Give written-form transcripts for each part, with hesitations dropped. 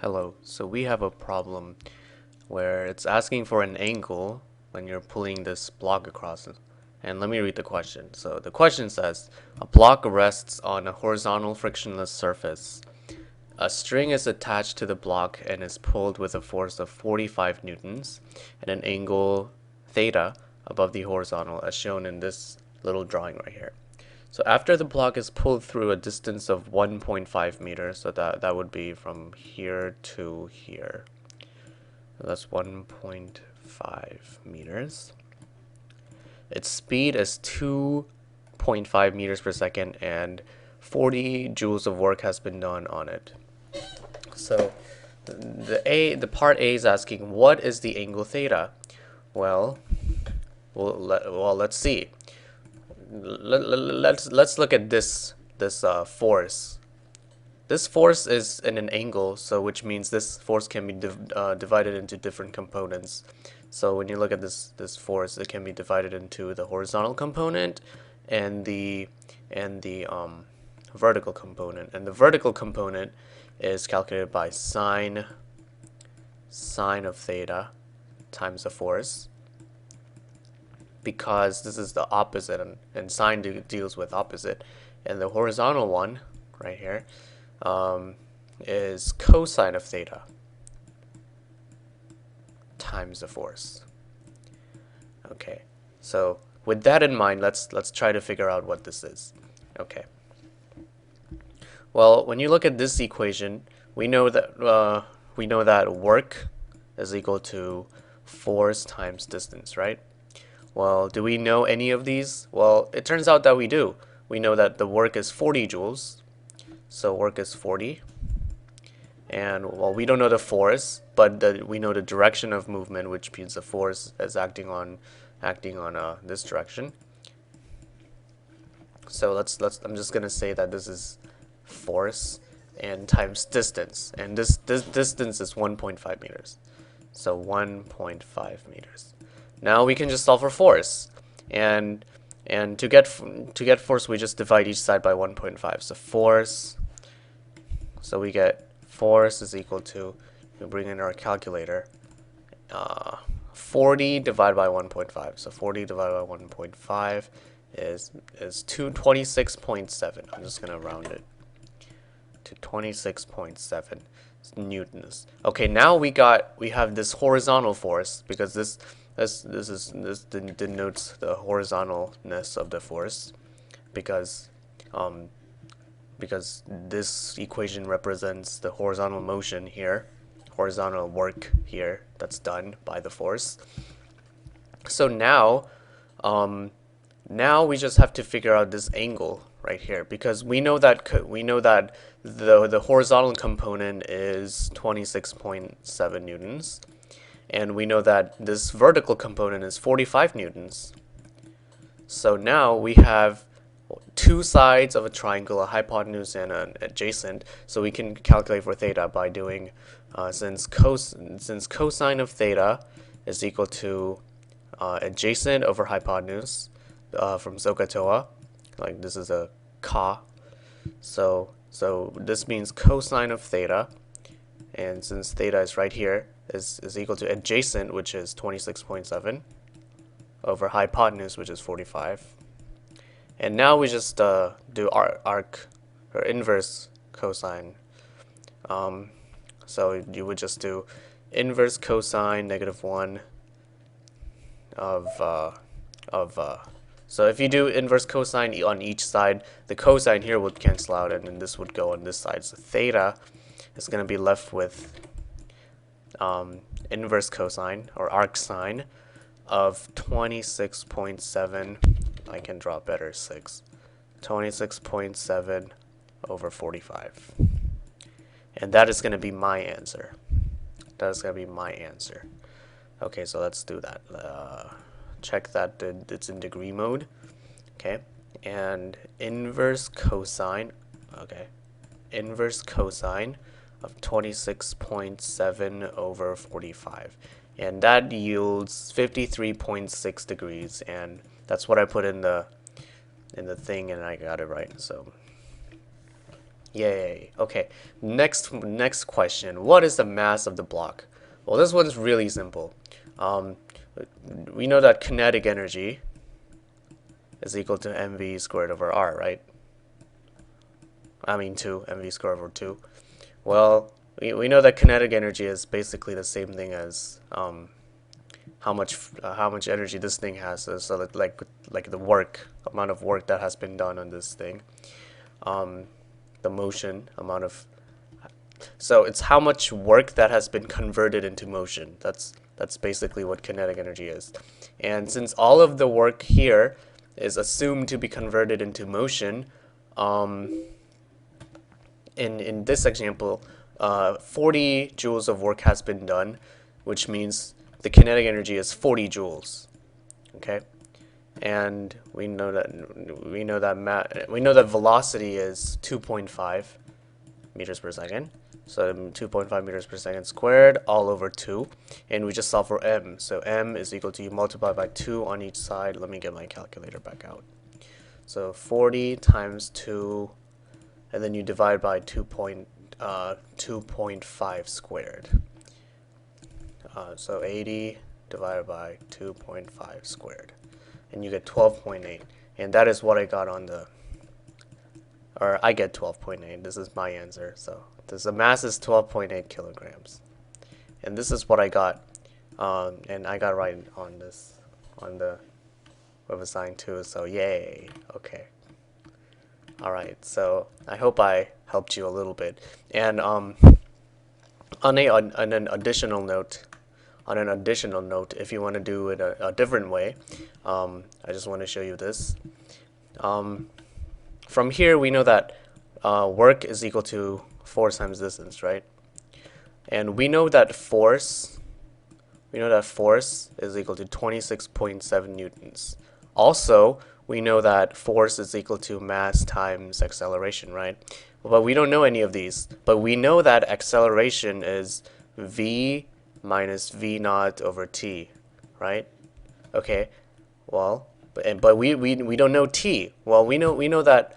Hello, so we have a problem where it's asking for an angle when you're pulling this block across it. And let me read the question. So the question says, a block rests on a horizontal frictionless surface. A string is attached to the block and is pulled with a force of 45 newtons at an angle theta above the horizontal as shown in this little drawing right here. So after the block is pulled through a distance of 1.5 meters, so that would be from here to here. So that's 1.5 meters. Its speed is 2.5 meters per second and 40 joules of work has been done on it. So the part A is asking what is the angle theta? Well, let's see. Let's look at this force. This force is in an angle, so which means this force can be divided into different components. So when you look at this force, it can be divided into the horizontal component and the vertical component. And the vertical component is calculated by sine of theta times the force, because this is the opposite, and sine deals with opposite. And the horizontal one right here is cosine of theta times the force. Okay, so with that in mind, let's try to figure out what this is. Okay, well, when you look at this equation, we know that work is equal to force times distance, right? Well, do we know any of these? Well, it turns out that we do. We know that the work is 40 joules, so work is 40. And, well, we don't know the force, but we know the direction of movement, which means the force is acting on this direction. So I'm just gonna say that this is force and times distance, and this distance is 1.5 meters. So 1.5 meters. Now we can just solve for force, and to get force, we just divide each side by 1.5. So force, so we get force is equal to, we bring in our calculator, 40 divided by 1.5. So 40 divided by 1.5 is 226.7. I'm just gonna round it to 26.7 newtons. Okay, now we have this horizontal force, because this denotes the horizontalness of the force, because this equation represents the horizontal motion here, horizontal work here that's done by the force. So now we just have to figure out this angle right here, because we know that the horizontal component is 26.7 newtons, and we know that this vertical component is 45 newtons. So now we have two sides of a triangle, a hypotenuse and an adjacent, so we can calculate for theta by doing, since cosine of theta is equal to adjacent over hypotenuse from SOHCAHTOA, like this is a ka, so this means cosine of theta, and since theta is right here, is equal to adjacent, which is 26.7, over hypotenuse, which is 45. And now we just do arc or inverse cosine. So you would just do inverse cosine -1 so if you do inverse cosine on each side, the cosine here would cancel out, and then this would go on this side. So theta is going to be left with inverse cosine or arc sine of 26.7. I can draw better 26.7 over 45. And that is going to be my answer. That is going to be my answer. Okay, so let's do that. Check that it's in degree mode. Okay, and inverse cosine. Okay, inverse cosine of 26.7 over 45, and that yields 53.6 degrees, and that's what I put in the thing, and I got it right. So Yay. Okay. Next question. What is the mass of the block? Well, this one's really simple. Um, we know that kinetic energy is equal to mv squared over r, right? I mean 2, mv squared over 2. Well, we know that kinetic energy is basically the same thing as how much energy this thing has. So that like the amount of work that has been done on this thing, the motion amount of. So it's how much work that has been converted into motion. That's basically what kinetic energy is. And since all of the work here is assumed to be converted into motion, in this example, 40 joules of work has been done, which means the kinetic energy is 40 joules. Okay, and we know that velocity is 2.5 meters per second. So 2.5 meters per second squared all over 2, and we just solve for m. So m is equal to, you multiply by 2 on each side. Let me get my calculator back out. So 40 times 2, and then you divide by 2.5 squared. So 80 divided by 2.5 squared, and you get 12.8, and that is what I got on the, or I get 12.8. This is my answer. So the mass is 12.8 kilograms, and this is what I got, and I got right on this, on the web assigned too. So yay. Okay. All right. So I hope I helped you a little bit, and on an additional note. If you want to do it a different way, I just want to show you this. From here, we know that work is equal to force times distance, right? And we know that force is equal to 26.7 newtons. Also, we know that force is equal to mass times acceleration, right? But we don't know any of these. But we know that acceleration is v minus v naught over t, right? Okay. Well, but we don't know t. Well, we know that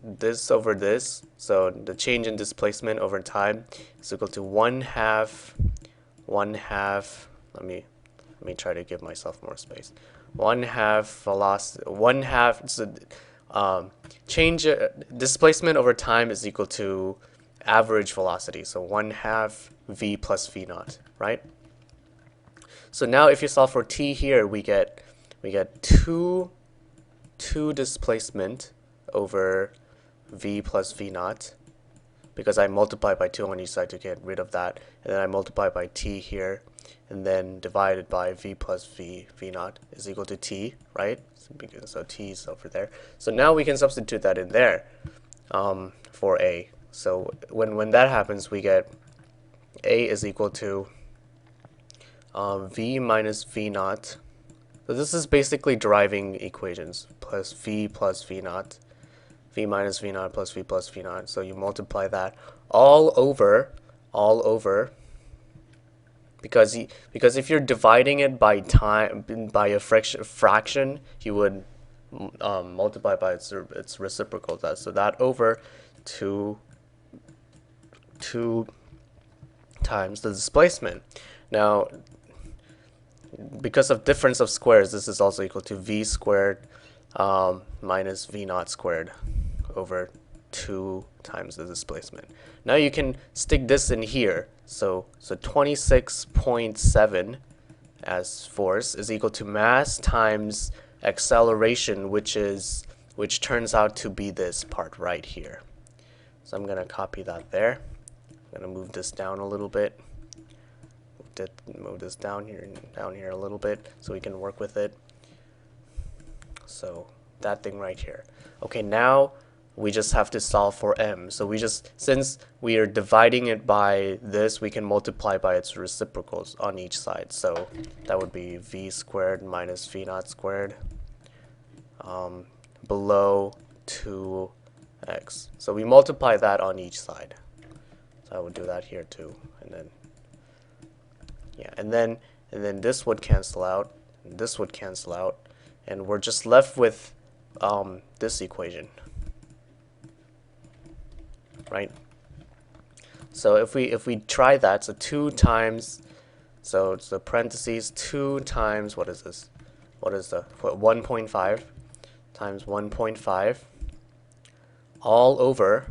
this over this, so the change in displacement over time is equal to one half. Let me try to give myself more space. One half velocity. One half. So, change displacement over time is equal to average velocity. So one half v plus v naught, right? So now if you solve for t here, we get two displacement over v plus v naught, because I multiply by 2 on each side to get rid of that, and then I multiply by t here, and then divided by v plus v naught is equal to t, right? So t is over there. So now we can substitute that in there for a. So when that happens, we get a is equal to v minus v naught. So this is basically deriving equations, plus v naught, v minus v naught plus v naught. So you multiply that all over, because if you're dividing it by time, by a fraction, you would multiply by its reciprocal. So that over 2 times the displacement. Now, because of difference of squares, this is also equal to v squared minus v naught squared over 2 times the displacement. Now you can stick this in here. So 26.7 as force is equal to mass times acceleration, which turns out to be this part right here. So I'm gonna copy that there. I'm gonna move this down a little bit. Move this down here a little bit so we can work with it. So that thing right here. Okay, now we just have to solve for m. So since we are dividing it by this, we can multiply by its reciprocals on each side. So that would be v squared minus v naught squared below 2x. So we multiply that on each side. So I would do that here too, and then yeah, and then this would cancel out, and this would cancel out, and we're just left with this equation. right? So if we try that, so 2 times, so it's the parentheses 2 times, what is this? What is the 1.5 times 1.5 all over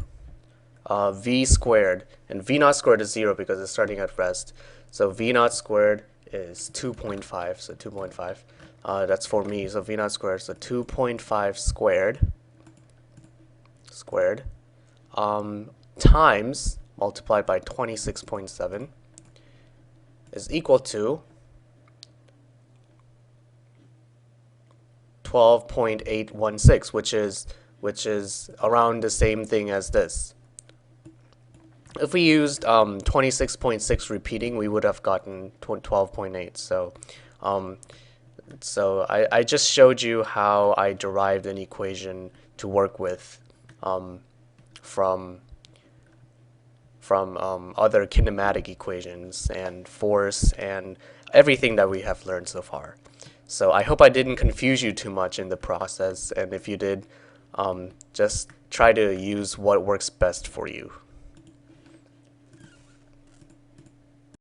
v squared, and v naught squared is 0 because it's starting at rest. So v naught squared is 2.5, so 2.5. That's for me, so v naught squared, so 2.5 squared times multiplied by 26.7 is equal to 12.816, which is around the same thing as this. If we used 26.6 repeating, we would have gotten 12.8. So I just showed you how I derived an equation to work with from other kinematic equations and force and everything that we have learned so far. So I hope I didn't confuse you too much in the process, and if you did, just try to use what works best for you.